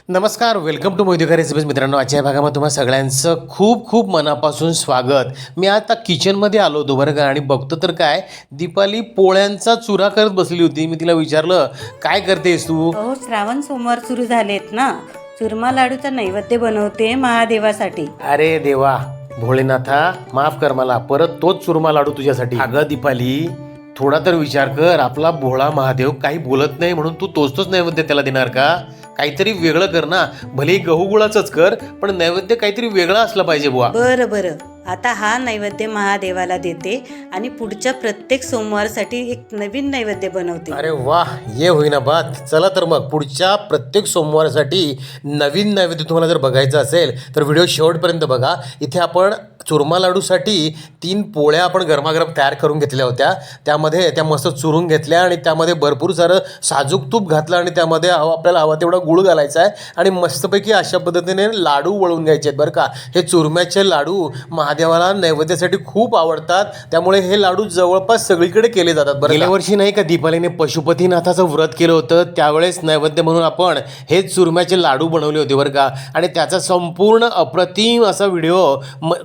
नमस्कार, welcome to Mohite recipes. मित्रांनो, आजच्या भागामध्ये तुम्हा सगळ्यांचं खूप खूप मनापासून स्वागत. मी आता किचनमध्ये आलो होतो बरं का, आणि बघतो तर काय, दीपाली पोळ्यांचा चुरा करत बसली होती. मी तिला विचारलं, काय करतेस तू? हो, श्रावण सोमवार सुरू झालेत ना. चुरमा लाडूचा नैवेद्य बनवते महादेवासाठी. अरे देवा, भोळेनाथा माफ कर मला, परत तोच चुरमा लाडू तुझ्यासाठी. अगं दीपाली, थोडा तर विचार कर. आपला भोळा महादेव काही बोलत नाही म्हणून तू तोच नैवेद्य त्याला देणार का? काहीतरी वेगळं कर ना. भले गहू गुळाचंच कर, पण नैवेद्य काहीतरी वेगळा असला पाहिजे बुवा. बरं, आता हा नैवेद्य महादेवाला देते आणि पुढच्या प्रत्येक सोमवारसाठी एक नवीन नैवेद्य बनवते. अरे वाह, ये होईना बात. चला तर मग पुढच्या प्रत्येक सोमवारसाठी नवीन नैवेद्य तुम्हाला जर बघायचं असेल तर व्हिडिओ शेवटपर्यंत बघा. इथे आपण चुरमा लाडूसाठी 3 पोळ्या आपण गरमागरम तयार करून घेतल्या होत्या. त्यामध्ये त्या मस्त चुरून घेतल्या आणि त्यामध्ये भरपूर सारं साजूक तूप घातलं आणि त्यामध्ये आपल्याला हवा तेवढा गुळ घालायचा आहे आणि मस्तपैकी अशा पद्धतीने लाडू वळून घ्यायचे आहेत बरं का. हे चुरम्याचे लाडू महादेवाला नैवेद्यासाठी खूप आवडतात, त्यामुळे हे लाडू जवळपास सगळीकडे केले जातात बरं. गेल्या वर्षी नाही का दीपालीने पशुपतीनाथाचं व्रत केलं होतं, त्यावेळेस नैवेद्य म्हणून आपण हे चुरम्याचे लाडू बनवले होते बरं का. आणि त्याचा संपूर्ण अप्रतिम असा व्हिडिओ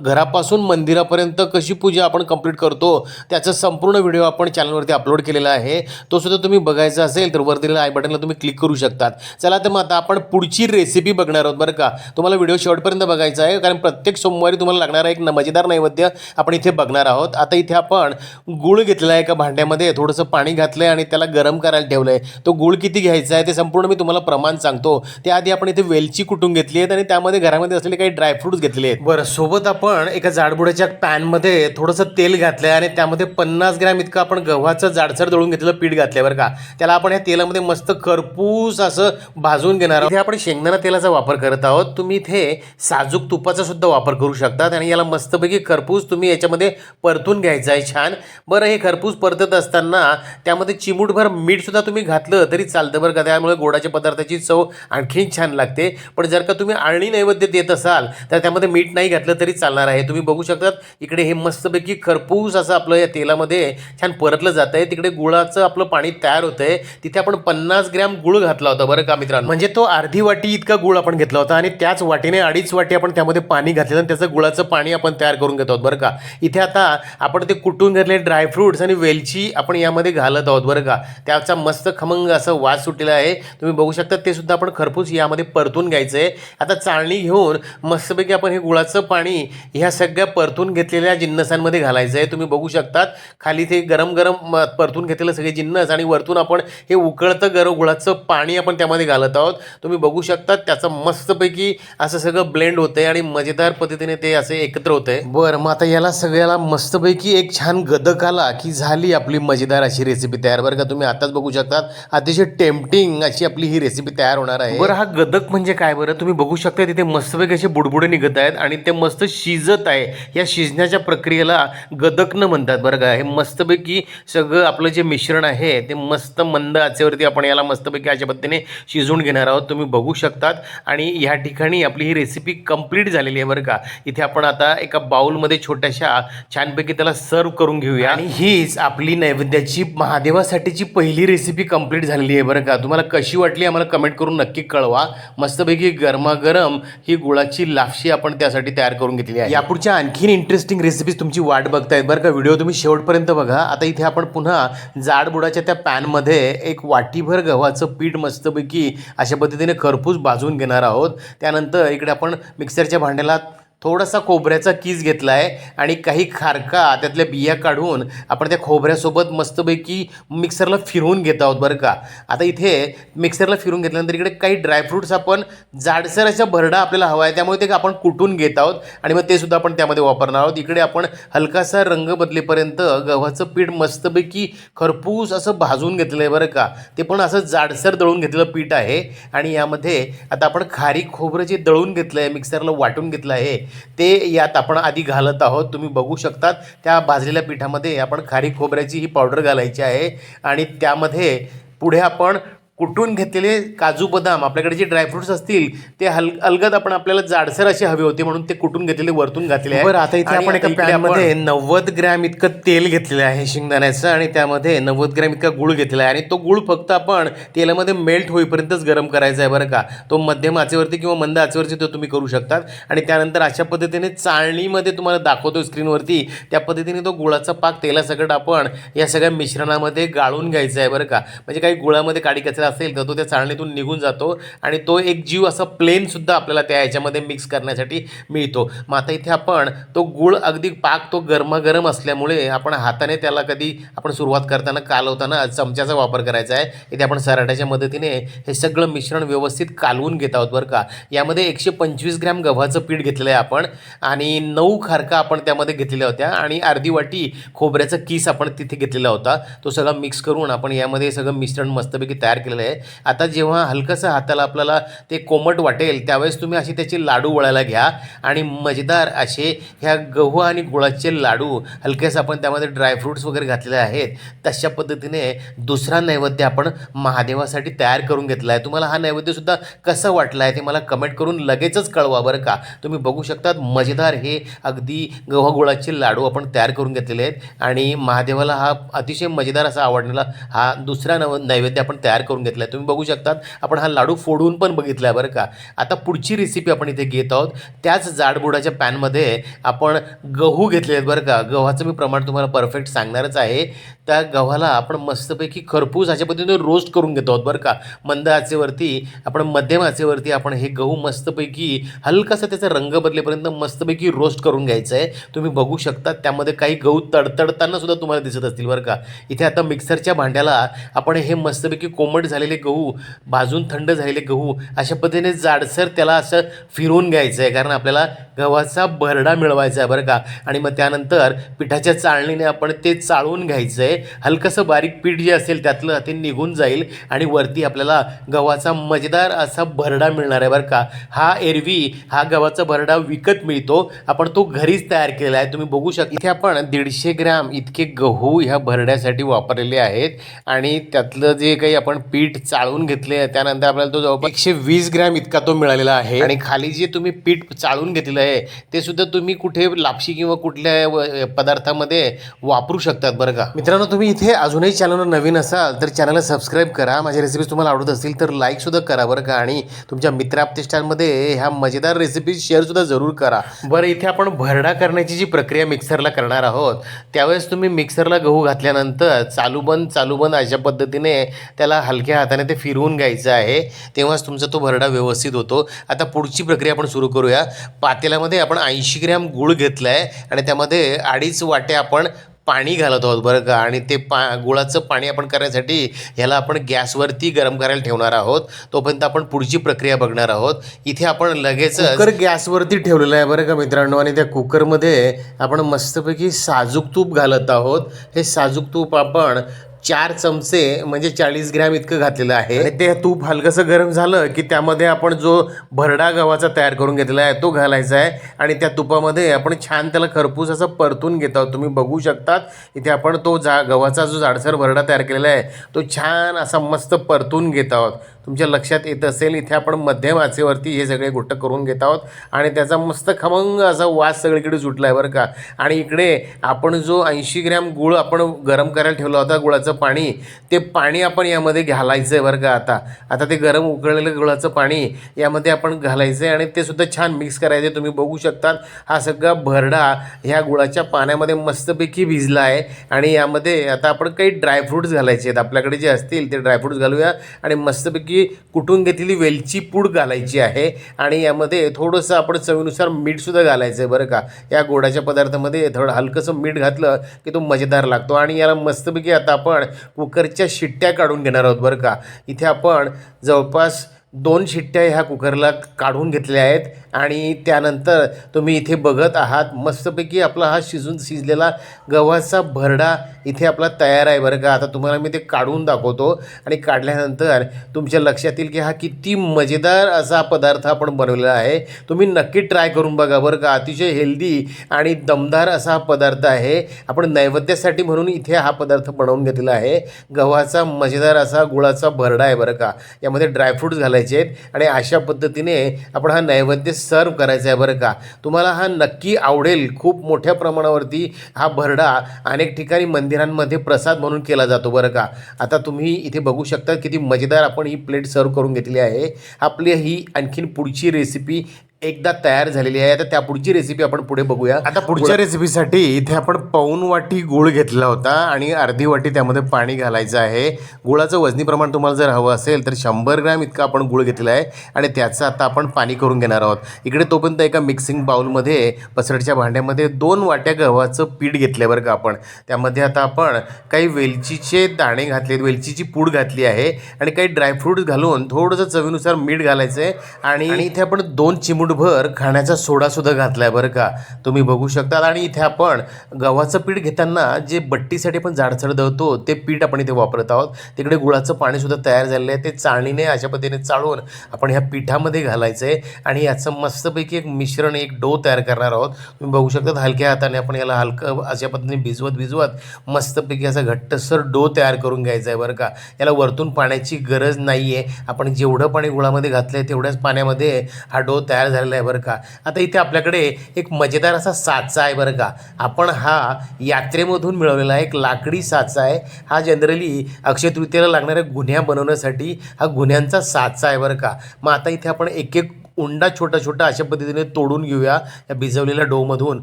घरापासून मंदिरापर्यंत कशी पूजा आपण कंप्लीट करतो त्याचा संपूर्ण व्हिडिओ आपण चॅनलवरती अपलोड केलेला आहे. तो सुद्धा तुम्ही बघायचा असेल तर वर दिलेल्या आय बटनला तुम्ही क्लिक करू शकतात. चला तर मग आता आपण पुढची रेसिपी बघणार आहोत बरं का. तुम्हाला व्हिडिओ शेवटपर्यंत बघायचा आहे, कारण प्रत्येक सोमवारी तुम्हाला लागणारा एक मजेदार नैवेद्य आपण इथे बघणार आहोत. आता इथे आपण गुळ घेतला आहे एका भांड्यामध्ये, थोडंसं पाणी घातलं आहे आणि त्याला गरम करायला ठेवलं आहे. तो गुळ किती घ्यायचा आहे ते संपूर्ण मी तुम्हाला प्रमाण सांगतो. त्याआधी आपण इथे वेलची कुटून घेतली आहेत आणि त्यामध्ये घरामध्ये असलेले काही ड्रायफ्रुट्स घेतले आहेत. बरं, सोबत आपण एका जाडबुडाच्या पॅनमध्ये थोडंसं तेल घातलं आहे आणि त्यामध्ये 50 ग्रॅम इतकं आपण गव्हाचं जाडसर दळून घेतलेलं पीठ घातलं बरं का. त्याला आपण या तेलामध्ये मस्त खरपूस असं भाजून घेणार आहोत. इथे आपण शेंगदाणा तेलाचा वापर करत आहोत. तुम्ही इथे साजूक तुपाचा सुद्धा वापर करू शकतात आणि याला मस्तपैकी खरपूस तुम्ही याच्यामध्ये परतून घ्यायचं आहे छान. बरं, हे खरपूस परतत असताना त्यामध्ये चिमूटभर मीठ सुद्धा तुम्ही घातलं तरी चालतं बरं का. त्यामुळे गोडाच्या पदार्थाची चव आणखीन छान लागते. पण जर का तुम्ही आळणी नैवेद्य देत असाल तर त्यामध्ये मीठ नाही घातलं तरी चालणार आहे. तुम्ही बघू शकतात इकडे हे मस्तपैकी खरपूस असं आपलं या तेलामध्ये छान परतलं जात आहे. तिकडे गुळाचं आपलं पाणी तयार होतं आहे. तिथे आपण 50 ग्रॅम गुळ घातला होता बरं का मित्रांनो. म्हणजे तो अर्धी वाटी इतका गुळ आपण घेतला होता आणि त्याच वाटीने 2.5 वाटी आपण त्यामध्ये पाणी घातलेलं आणि त्याचं गुळाचं पाणी आपण तयार करून घेत आहोत बरं का. इथे आता आपण ते कुटून घेतलेले ड्रायफ्रुट्स आणि वेलची आपण यामध्ये घालत आहोत बरं का. त्याचा मस्त खमंग असं वास सुटलेला आहे. तुम्ही बघू शकता ते सुद्धा आपण खरपूस यामध्ये परतून घ्यायचं आहे. आता चाळणी घेऊन मस्तपैकी आपण हे गुळाचं पाणी ह्या सगळ्या परतून घेतलेल्या जिन्नसांमध्ये घालायचं आहे. तुम्ही बघू शकतात खाली ते गरम गरम परतून घेतलेलं सगळे जिन्नस आणि वरतून आपण हे उकळतं गरम गुळाचं पाणी आपण त्यामध्ये घालत आहोत. तुम्ही बघू शकता त्याचं मस्तपैकी असं सगळं ब्लेंड होतंय आणि मजेदार पद्धतीने ते असे एकत्र होतंय. बरं, मग आता याला सगळ्याला मस्तपैकी एक छान गदक आला की झाली आपली मजेदार अशी रेसिपी तयार बरं का. तुम्ही आताच बघू शकतात अतिशय टेम्पटिंग अशी आपली ही रेसिपी तयार होणार आहे. बरं, हा गदक म्हणजे काय बरं, तुम्ही बघू शकता तिथे मस्तपैकी असे बुडबुडे निघत आहेत आणि ते मस्त शिजत आहे. या शिजण्याच्या प्रक्रियेला गदकनं म्हणतात बरं का. हे मस्तपैकी सगळं आपलं जे मिश्रण आहे ते मस्त मंद आचेवरती आपण याला मस्तपैकी अशा पद्धतीने शिजवून घेणार आहोत. तुम्ही बघू शकतात आणि ह्या ठिकाणी आपली ही रेसिपी कंप्लीट झालेली आहे बरं का. इथे आपण आता एका बाउलमध्ये छोट्याशा छानपैकी त्याला सर्व करून घेऊया. आणि हीच आपली नैवेद्याची महादेवासाठीची पहिली रेसिपी कंप्लीट झालेली आहे बरं का. तुम्हाला कशी वाटली आम्हाला कमेंट करून नक्की कळवा. मस्तपैकी गरमागरम ही गुळाची लापशी आपण त्यासाठी तयार करून घेतली आहे. यापुढच्या आणखीन इंटरेस्टिंग रेसिपीज तुमची वाट बघतायत बरं का. व्हिडिओ तुम्ही शेवटपर्यंत बघा. आता इथे आपण पुन्हा जाडबुडाच्या त्या पॅनमध्ये एक वाटीभर गव्हाचं पीठ मस्तपैकी अशा पद्धतीने खरपूस भाजून घेणार आहोत. त्यानंतर इकडे आपण मिक्सरच्या भांड्याला थोडासा खोबऱ्याचा कीस घेतला आहे आणि काही खारका त्यातल्या बिया काढून आपण त्या खोबऱ्यासोबत मस्तपैकी मिक्सरला फिरवून घेत आहोत बरं का. आता इथे मिक्सरला फिरून घेतल्यानंतर इकडे काही ड्रायफ्रुट्स आपण जाडसर अशा भरडा आपल्याला हवा आहे त्यामुळे ते आपण कुटून घेत आहोत आणि मग ते सुद्धा आपण त्यामध्ये वापरणार आहोत. इकडे आपण हलकासा रंग बदलेपर्यंत गव्हाचं पीठ मस्तपैकी खरपूस असं भाजून घेतलं आहे बरं का. ते पण असं जाडसर दळून घेतलेलं पीठ आहे आणि यामध्ये आता आपण खारीक खोबरं जे दळून घेतलं आहे मिक्सरला वाटून घेतलं आहे ते यात आपण आधी घालत आहोत. तुम्ही बघू शकतात त्या भाजलेल्या पिठामध्ये आपण खारीक खोबऱ्याची ही पावडर घालायची आहे आणि त्यामध्ये पुढे आपण कुटून घेतलेले काजू बदाम, आपल्याकडे जे ड्रायफ्रुट्स असतील ते अलगद आपण आपल्याला जाडसर असे हवे होते म्हणून ते कुटून घेतलेले वरतून घातले आहे. बरं, आता इथे आपण एका पॅनमध्ये 90 ग्रॅम इतकं तेल घेतलेलं आहे शेंगदाण्याचं आणि त्यामध्ये 90 ग्रॅम इतका गुळ घेतलेला आहे आणि तो गुळ फक्त आपण तेलामध्ये मेल्ट होईपर्यंतच गरम करायचा आहे बरं का. तो मध्यम आचेवरती किंवा मंद आचेवरती तो तुम्ही करू शकतात आणि त्यानंतर अशा पद्धतीने चाळणीमध्ये तुम्हाला दाखवतो स्क्रीनवरती त्या पद्धतीने तो गुळाचा पाक तेलासकट आपण या सगळ्या मिश्रणामध्ये गाळून घ्यायचा आहे बरं का. म्हणजे काही गुळामध्ये काडी कचरा असेल तर तो त्या चाळणीतून निघून जातो आणि तो एक जीव असा प्लेन सुद्धा आपल्याला त्या ह्याच्यामध्ये मिक्स करण्यासाठी मिळतो. मग आता इथे आपण तो गुळ अगदी पाक तो गरमागरम असल्यामुळे आपण हाताने त्याला कधी आपण सुरुवात करताना कालवताना चमच्याचा वापर करायचा आहे. इथे आपण सराट्याच्या मदतीने हे सगळं मिश्रण व्यवस्थित कालवून घेत आहोत बरं का. यामध्ये 125 ग्रॅम गव्हाचं पीठ घेतलेलं आहे आपण आणि 9 खारका आपण त्यामध्ये घेतलेल्या होत्या आणि अर्धी वाटी खोबऱ्याचा किस आपण तिथे घेतलेला होता. तो सगळा मिक्स करून आपण यामध्ये सगळं मिश्रण मस्तपैकी तयार केलेलं आहे. आता जेव्हा हलकंसं हाताला आपल्याला ते कोमट वाटेल त्यावेळेस तुम्ही असे त्याचे लाडू वळायला घ्या आणि मजेदार असे ह्या गहू आणि गुळाचे लाडू हलकेसं आपण त्यामध्ये ड्रायफ्रूट्स वगैरे घातलेले आहेत. तशा पद्धतीने दुसरा नैवेद्य आपण महादेवासाठी तयार करून घेतला आहे. तुम्हाला हा नैवेद्यसुद्धा कसा वाटला आहे ते मला कमेंट करून लगेचच कळवा बरं का. तुम्ही बघू शकता मजेदार हे अगदी गव्हा गुळाचे लाडू आपण तयार करून घेतलेले आहेत आणि महादेवाला हा अतिशय मजेदार असा आवडलेला हा दुसरा नैवेद्य आपण तयार करून घेतला आहे. तुम्ही बघू शकतात आपण हा लाडू फोडून पण बघितला आहे बरं का. आता पुढची रेसिपी आपण इथे घेत आहोत. त्याच जाडबुडाच्या पॅनमध्ये आपण गहू घेतले आहेत बरं का. गव्हाचं मी प्रमाण तुम्हाला परफेक्ट सांगणारच आहे. त्या गव्हाला आपण मस्तपैकी खरपूस अशा पद्धतीने रोस्ट करून घेतो आहोत बरं का. मंद आचेवरती आपण मध्यम आचेवरती आपण हे गहू मस्तपैकी हलकासा त्याचा रंग बदलेपर्यंत मस्तपैकी रोस्ट करून घ्यायचं आहे. तुम्ही बघू शकता त्यामध्ये काही गहू तडतडताना सुद्धा तुम्हाला दिसत असतील बरं का. इथे आता मिक्सरच्या भांड्याला आपण हे मस्तपैकी कोमट झालेले गहू, भाजून थंड झालेले गहू अशा पद्धतीने जाडसर त्याला असं फिरवून घ्यायचं आहे कारण आपल्याला गव्हाचा भरडा मिळवायचा आहे बरं का. आणि मग त्यानंतर पिठाच्या चाळणीने आपण ते चाळून घ्यायचं आहे. हलकंसं बारीक पीठ जे असेल त्यातलं ते निघून जाईल आणि वरती आपल्याला गव्हाचा मजेदार असा भरडा मिळणार आहे बरं का. एरवी हा गव्हाचा भरडा विकत मिळतो, आपण तो घरीच तयार केलेला आहे. तुम्ही बघू शकता इथे आपण 150 ग्रॅम इतके गहू ह्या भरड्यासाठी वापरलेले आहेत आणि त्यातलं जे काही आपण पीठ चाळून घेतले त्यानंतर आपल्याला तो जवळपास 120 ग्रॅम इतका तो मिळालेला आहे. आणि खाली जे तुम्ही पीठ चाळून घेतलेलं आहे ते सुद्धा तुम्ही कुठे लापशी किंवा कुठल्या पदार्थामध्ये वापरू शकतात बरं का. मित्रांनो, तुम्ही इथे अजूनही चॅनलवर नवीन असाल तर चॅनलला सबस्क्राईब करा. माझ्या रेसिपीज तुम्हाला आवडत असतील तर लाईकसुद्धा करा बरं का. आणि तुमच्या मित्राप्तिष्टांमध्ये ह्या मजेदार रेसिपीज शेअरसुद्धा जरूर करा. बरं, इथे आपण भरडा करण्याची जी प्रक्रिया मिक्सरला करणार आहोत त्यावेळेस तुम्ही मिक्सरला गहू घातल्यानंतर चालूबंद अशा पद्धतीने त्याला हलक्या हाताने ते फिरवून घ्यायचं आहे. तेव्हाच तुमचा तो भरडा व्यवस्थित होतो. आता पुढची प्रक्रिया आपण सुरू करूया. पातेल्यामध्ये आपण 80 ग्रॅम गूळ घेतला आहे आणि त्यामध्ये 2.5 वाट्या आपण पाणी घालत आहोत बरं का. आणि ते गुळाचं पाणी आपण करण्यासाठी ह्याला आपण गॅसवरती गरम करायला ठेवणार आहोत. तोपर्यंत आपण पुढची प्रक्रिया बघणार आहोत. इथे आपण लगेच कुकर गॅसवरती ठेवलेलं आहे बरं का मित्रांनो आणि त्या कुकरमध्ये आपण मस्तपैकी साजूक तूप घालत आहोत. हे साजूक तूप आपण 4 चमचे म्हणजे 40 ग्रॅम इतकं घातलेलं आहे. आणि ते तूप हलकंसं गरम झालं की त्यामध्ये आपण जो भरडा गव्हाचा तयार करून घेतलेला आहे तो घालायचा आहे आणि त्या तुपामध्ये आपण छान त्याला खरपूस असं परतून घेत आहोत. तुम्ही बघू शकतात इथे आपण तो गव्हाचा जो जाडसर भरडा तयार केलेला आहे तो छान असा मस्त परतून घेत आहोत. तुमच्या लक्षात येत असेल इथे आपण मध्यम आचेवरती हे सगळे गोष्ट करून घेत आहोत आणि त्याचा मस्त खमंग असा वास सगळीकडे सुटला आहे बरं का. आणि इकडे आपण जो 80 ग्रॅम गूळ आपण गरम करायला ठेवला होता गुळाचं पाणी, ते पाणी आपण यामध्ये घालायचं आहे बरं का. आता ते गरम उकळलेलं गुळाचं पाणी यामध्ये आपण घालायचं आहे आणि ते सुद्धा छान मिक्स करायचं आहे. तुम्ही बघू शकतात हा सगळा भरडा ह्या गुळाच्या पाण्यामध्ये मस्तपैकी भिजला आहे. आणि यामध्ये आता आपण काही ड्रायफ्रूट्स घालायचे आहेत. आपल्याकडे जे असतील ते ड्रायफ्रूट्स घालूया आणि मस्तपैकी कुटून घेतलेली वेलची पूड घालायची आहे. आणि यामध्ये थोडंसं आपण चवीनुसार मीठसुद्धा घालायचं आहे बरं का. या गोडाच्या पदार्थामध्ये थोडं हलकंसं मीठ घातलं की तो मजेदार लागतो. आणि याला मस्तपैकी आता आपण कुकरच्या शिट्ट्या काढून घेणार आहोत बरं का. इथे आपण जवळपास 2 शिट्ट्या ह्या कुकरला काढून घेतल्या आहेत आणि त्यानंतर तुम्ही इथे बघत आहात मस्तपैकी आपला हा शिजलेला गव्हाचा भरडा इथे आपला तयार आहे बरं का. आता तुम्हाला मी ते काढून दाखवतो आणि काढल्यानंतर तुमच्या लक्षात येईल की हा किती मजेदार असा पदार्थ आपण बनवलेला आहे. तुम्ही नक्की ट्राय करून बघा बरं का. अतिशय हेल्दी आणि दमदार असा हा पदार्थ आहे. आपण नैवेद्यासाठी म्हणून इथे हा पदार्थ बनवून घेतलेला आहे. गव्हाचा मजेदार असा गुळाचा भरडा आहे बरं का. यामध्ये ड्रायफ्रूट्स घालायचे आहेत आणि अशा पद्धतीने आपण हा नैवेद्य सर्व करायचा आहे बरं का. तुम्हाला हा नक्की आवडेल. खूप मोठ्या प्रमाणावरती हा भरडा अनेक ठिकाणी मंदिरांमध्ये प्रसाद म्हणून केला जातो बरं का. आता तुम्ही इथे बघू शकता किती मजेदार आपण ही प्लेट सर्व करून घेतली आहे. आपली ही आणखीन पुढची रेसिपी एकदा तयार झालेली आहे. आता त्या पुढची रेसिपी आपण पुढे बघूया. आता पुढच्या रेसिपीसाठी इथे आपण पाऊण वाटी गूळ घेतला होता आणि अर्धी वाटी त्यामध्ये पाणी घालायचं आहे. गुळाचं वजनी प्रमाण तुम्हाला जर हवं असेल तर 100 ग्रॅम इतका आपण गूळ घेतलेला आहे आणि त्याचं आता आपण पाणी करून घेणार आहोत. इकडे तोपर्यंत एका मिक्सिंग बाउलमध्ये पसरटच्या भांड्यामध्ये 2 वाट्या गव्हाचं पीठ घेतलं बरं का आपण. त्यामध्ये आता आपण काही वेलचीचे दाणे घातले, वेलचीची पूड घातली आहे आणि काही ड्रायफ्रूट्स घालून थोडंसं चवीनुसार मीठ घालायचं आहे आणि इथे आपण 2 चिमूटभर खाण्याचा सोडासुद्धा घातला आहे बरं का. तुम्ही बघू शकता. आणि इथे आपण गव्हाचं पीठ घेताना जे बट्टीसाठी आपण जाडसर दळतो ते पीठ आपण इथे वापरत आहोत. तिकडे गुळाचं पाणीसुद्धा तयार झालेलं आहे. ते चाळणीने अशा पद्धतीने चाळून आपण ह्या पिठामध्ये घालायचं आहे आणि याचं मस्तपैकी एक मिश्रण, एक डो तयार करणार आहोत. तुम्ही बघू शकता हलक्या हाताने आपण याला हलकं अशा पद्धतीने भिजवत मस्तपैकी असा घट्टसर डो तयार करून घ्यायचा आहे बरं का. याला वरतून पाण्याची गरज नाही आहे. आपण जेवढं पाणी गुळामध्ये घातलं आहे तेवढ्याच पाण्यामध्ये हा डो तयार झालेला आहे बरं का. आता इथे आपल्याकडे एक मजेदार असा साचा आहे बरं का. आपण हा यात्रेमधून मिळवलेला एक लाकडी साचा आहे. हा जनरली अक्षय तृतीयेला लागणाऱ्या गुन्ह्या बनवण्यासाठी हा गुन्ह्यांचा साचा आहे बरं का. मग आता इथे आपण एक एक उंडा छोटा अशा पद्धतीने तोडून घेऊया या भिजवलेल्या डोमधून,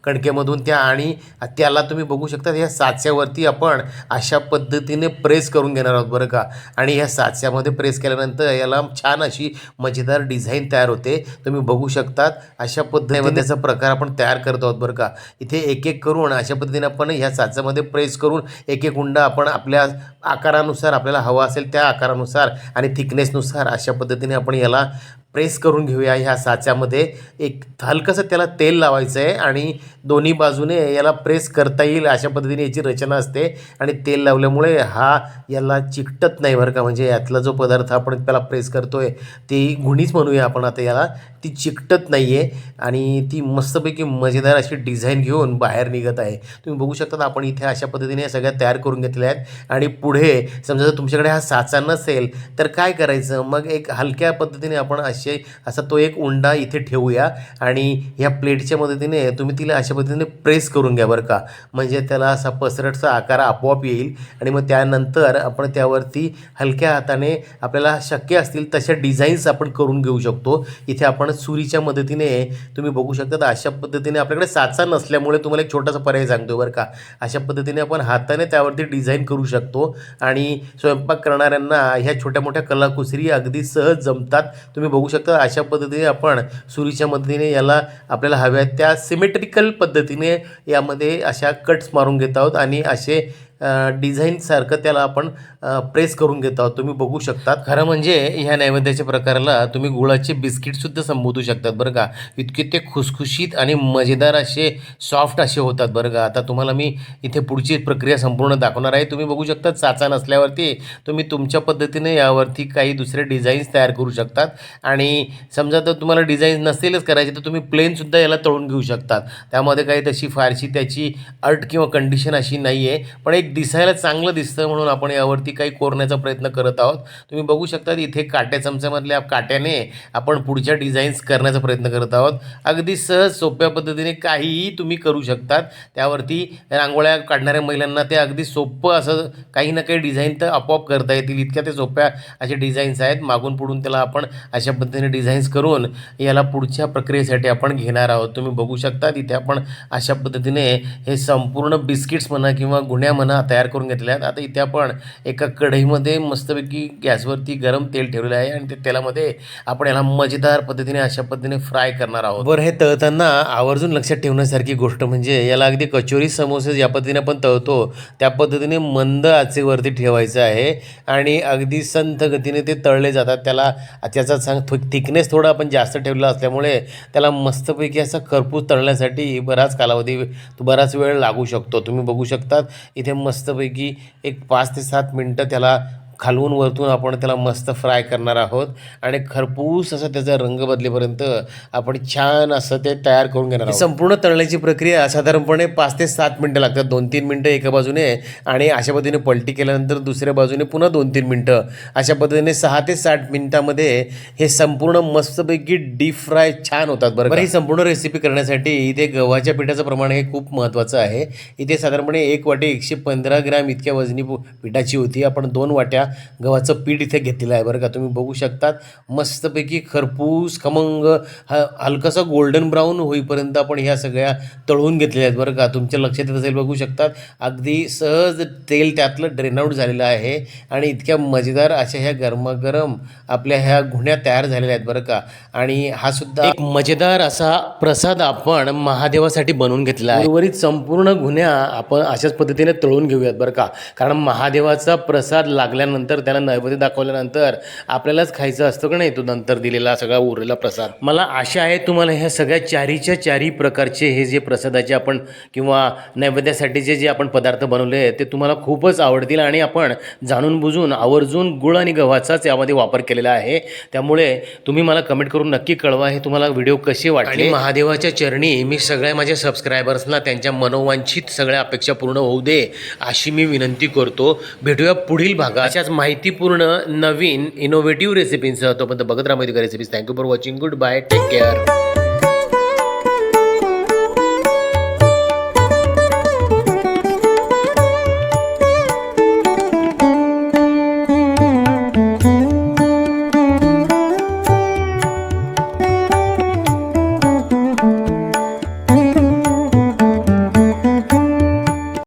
कणकेमधून त्या, आणि त्याला तुम्ही बघू शकता या साच्यावरती आपण अशा पद्धतीने प्रेस करून घेणार आहोत बरं का. आणि ह्या साच्यामध्ये प्रेस केल्यानंतर याला छान अशी मजेदार डिझाईन तयार होते. तुम्ही बघू शकतात अशा पद्धतीने त्याचा प्रकार आपण तयार करत आहोत बरं का. इथे एक एक करून अशा पद्धतीने आपण ह्या साच्यामध्ये प्रेस करून एक एक उंडा आपण आपल्या आकारानुसार, आपल्याला हवा असेल त्या आकारानुसार आणि थिकनेसनुसार अशा पद्धतीने आपण याला प्रेस करून घेऊया. ह्या साच्यामध्ये एक हलकंसं त्याला तेल लावायचं आहे आणि दोन्ही बाजूने याला प्रेस करता येईल अशा पद्धतीने याची रचना असते. आणि तेल लावल्यामुळे हा याला चिकटत नाही बरं का. म्हणजे यातला जो पदार्थ आपण त्याला प्रेस करतोय ती गुणीच म्हणूया आपण आता याला, ती चिकटत नाही आहे आणि ती मस्तपैकी मजेदार अशी डिझाईन घेऊन बाहेर निघत आहे. तुम्ही बघू शकता आपण इथे अशा पद्धतीने या सगळ्या तयार करून घेतल्या आहेत. आणि पुढे समजा जर तुमच्याकडे हा साचा नसेल तर काय करायचं, मग एक हलक्या पद्धतीने आपण असा तो एक उंडा इथे ठेवूया आणि ह्या प्लेटच्या मदतीने तुम्ही तिला अशा पद्धतीने प्रेस करून घ्या बरं का. म्हणजे त्याला असा पसरटचा आकार आपोआप येईल आणि मग त्यानंतर आपण त्यावरती हलक्या हाताने आपल्याला शक्य असतील तशा डिझाईन्स आपण करून घेऊ शकतो. इथे आपण सुरीच्या मदतीने तुम्ही बघू शकता अशा पद्धतीने, आपल्याकडे साचा नसल्यामुळे तुम्हाला एक छोटासा पर्याय सांगतो बरं का. अशा पद्धतीने आपण हाताने त्यावरती डिझाईन करू शकतो आणि स्वयंपाक करणाऱ्यांना ह्या छोट्या मोठ्या कलाकुसरी अगदी सहज जमतात. तुम्ही बघू शकता अशा पद्धतीने आपण सुरीच्या मदतीने याला आपल्याला हव्या त्या सिमेट्रिकल पद्धतीने यामध्ये अशा कट्स मारून घेत आहोत आणि असे डिझाईनसारखं त्याला आपण प्रेस करून घेत आहोत. तुम्ही बघू शकतात. खरं म्हणजे ह्या नैवेद्याच्या प्रकाराला तुम्ही गुळाचे बिस्किटसुद्धा संबोधू शकतात बरं का. इतके ते खुसखुशीत आणि मजेदार असे सॉफ्ट असे होतात बरं का. आता तुम्हाला मी इथे पुढची प्रक्रिया संपूर्ण दाखवणार आहे. तुम्ही बघू शकता साचा नसल्यावरती तुम्ही तुमच्या पद्धतीने यावरती काही दुसरे डिझाईन्स तयार करू शकतात. आणि समजा तर तुम्हाला डिझाईन नसेलच करायची तर तुम्ही प्लेनसुद्धा याला तळून घेऊ शकतात. त्यामध्ये काही तशी फारशी त्याची अट किंवा कंडिशन अशी नाही आहे. पण एक दिसायला चांगलं दिसतं म्हणून आपण यावरती काही कोरण्याचा प्रयत्न करत आहोत. तुम्ही बघू शकता इथे काट्या चमच्यामधल्या काट्याने आपण पुढच्या डिझाईन्स करण्याचा प्रयत्न करत आहोत. अगदी सहज सोप्या पद्धतीने काहीही तुम्ही करू शकतात. त्यावरती रांगोळ्या काढणाऱ्या महिलांना ते अगदी सोपं असं काही ना काही डिझाईन तर आपोआप करता येतील, इतक्या ते सोप्या असे डिझाईन्स आहेत. मागून पुढून त्याला आपण अशा पद्धतीने डिझाईन्स करून याला पुढच्या प्रक्रियेसाठी आपण घेणार आहोत. तुम्ही बघू शकता इथे आपण अशा पद्धतीने हे संपूर्ण बिस्किट्स म्हणा किंवा गुण्या म्हणा पुन्हा तयार करून घेतल्या आहेत. आता इथे आपण एका कढईमध्ये मस्तपैकी गॅसवरती गरम तेल ठेवलेलं आहे आणि त्या तेलामध्ये आपण याला मजेदार पद्धतीने अशा पद्धतीने फ्राय करणार आहोत. बरं, हे तळताना आवर्जून लक्षात ठेवण्यासारखी गोष्ट म्हणजे याला अगदी कचोरी समोसे ज्या पद्धतीने आपण तळतो त्या पद्धतीने मंद आचेवरती ठेवायचं आहे आणि अगदी संथ गतीने ते तळले जातात. त्याचा थिकनेस थोडा आपण जास्त ठेवला असल्यामुळे त्याला मस्तपैकी असा खरपूस तळण्यासाठी बराच वेळ लागू शकतो. तुम्ही बघू शकतात इथे मस्तपैकी एक 5 ते 7 मिनटं त्याला खालून वरतून आपण त्याला मस्त फ्राय करणार आहोत आणि खरपूस असं त्याचा रंग बदलेपर्यंत आपण छान असं ते तयार करून घेणार आहोत. संपूर्ण तळण्याची प्रक्रिया साधारणपणे 5 ते 7 मिनटं लागतात. 2-3 मिनटं एका बाजूने आणि अशा पद्धतीने पलटी केल्यानंतर दुसऱ्या बाजूने पुन्हा 2-3 मिनटं, अशा पद्धतीने 6 ते 7 मिनटामध्ये हे संपूर्ण मस्तपैकी डीप फ्राय छान होतात. बरं, ही संपूर्ण रेसिपी करण्यासाठी इथे गव्हाच्या पिठाचं प्रमाण हे खूप महत्त्वाचं आहे. इथे साधारणपणे 1 वाटी 115 ग्रॅम इतक्या वजनी पिठाची होती. आपण 2 वाट्या गव्हाचं पीठ इथे घेतलेलं आहे. बरं का, तुम्ही बघू शकतात मस्तपैकी खरपूस खमंग हलकासा गोल्डन ब्राऊन होईपर्यंत आपण ह्या सगळ्या तळून घेतलेल्या आहेत. बरं का, तुमच्या लक्षात येत असेल, बघू शकतात अगदी सहज तेल त्यातलं ड्रेन आउट झालेलं आहे आणि इतक्या मजेदार अशा ह्या गरमागरम आपल्या ह्या घुण्या तयार झालेल्या आहेत. बरं का, आणि हा सुद्धा एक मजेदार असा प्रसाद आपण महादेवासाठी बनवून घेतला आहे. उर्वरित संपूर्ण घुण्या आपण अशाच पद्धतीने तळून घेऊयात. बरं का, कारण महादेवाचा प्रसाद लागल्यानंतर त्याला नैवेद्य दाखवल्यानंतर आपल्यालाच खायचं असतं का नाही, तो नंतर दिलेला सगळा उरलेला प्रसाद. मला आशा आहे तुम्हाला ह्या सगळ्या चारी प्रकारचे हे जे प्रसादाचे आपण किंवा नैवेद्यासाठीचे जे आपण पदार्थ बनवले ते तुम्हाला खूपच आवडतील आणि आपण जाणून बुजून आवर्जून गुळ आणि गव्हाचाच यामध्ये वापर केलेला आहे. त्यामुळे तुम्ही मला कमेंट करून नक्की कळवा हे तुम्हाला व्हिडिओ कसे वाटले. महादेवाच्या चरणी मी सगळ्या माझ्या सबस्क्रायबर्सना त्यांच्या मनोवांछित सगळ्या अपेक्षा पूर्ण होऊ दे अशी मी विनंती करतो. भेटूया पुढील भागात अशाच माहितीपूर्ण नवीन इनोव्हेटिव्ह रेसिपींसह. तोपर्यंत बघत राहा recipes. Thank you for watching. Good bye, take care.